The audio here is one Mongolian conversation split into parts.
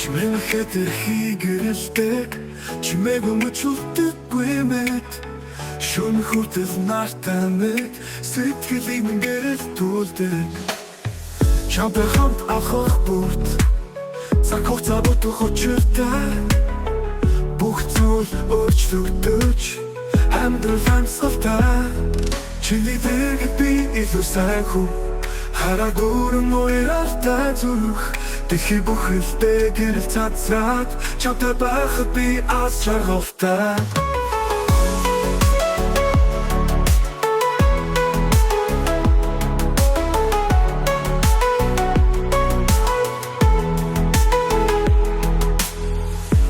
Чимээхэд эрхий гэрэлдэг чимээгүй мөчөлдөггүй мэд шүн хүртэл нартай мэд сэтгэлийн гэрэлтүүлдэг чамтай хамт ахах бүрт цаг хугацаа бодох учиртай бүх зүйл өөрчлөгдөж амьдрал амьсгалтай чиний дэргэд би илүү сайн хүн хараа дүүрэн уяралтай зүрх Тэхий бүхэлдээ гэрэл цацраад чамтай байхад би аз жаргалтай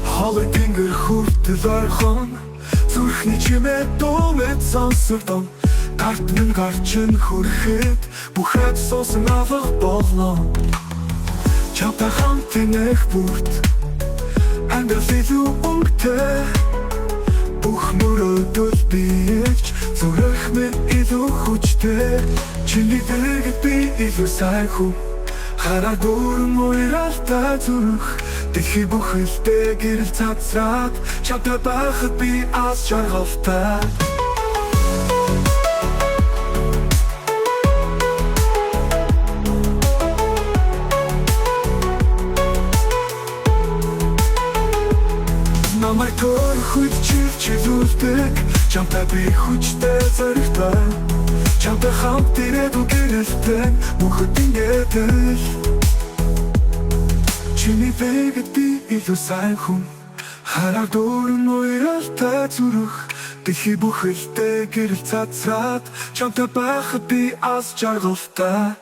Холой тэнгэр хүртэл орхон зүрхний чимээ дуумэд сонсогдон гарт минь гарчин хүрэхэд бүхэд суусан авах болно Чамтай хамт энэх бүрт амьдрал илүү өнгөтэй бүх мөрөөдөл биеч зүрх минь илүү хүчтэй чиний дэргэд би илүү сайн хүн хараа дүүрэн уяралтай зүрх Тэхий бүхэлдээ гэрэл цацраад чамтай байхад би аз жаргалтай Намайг төр хүчилж чилүүлдэг чамтай би хүчтэй зоригтой чамтай хамт ирээд үгэрэлтэй мөнхөдийн гэдэл Чиний дэргэд би илүү сайн хүн хараа дүүрэн уяралтай зүрх Тэхий бүхэлдээ гэрэл цацраад чамтай байхад би аз жаргалтай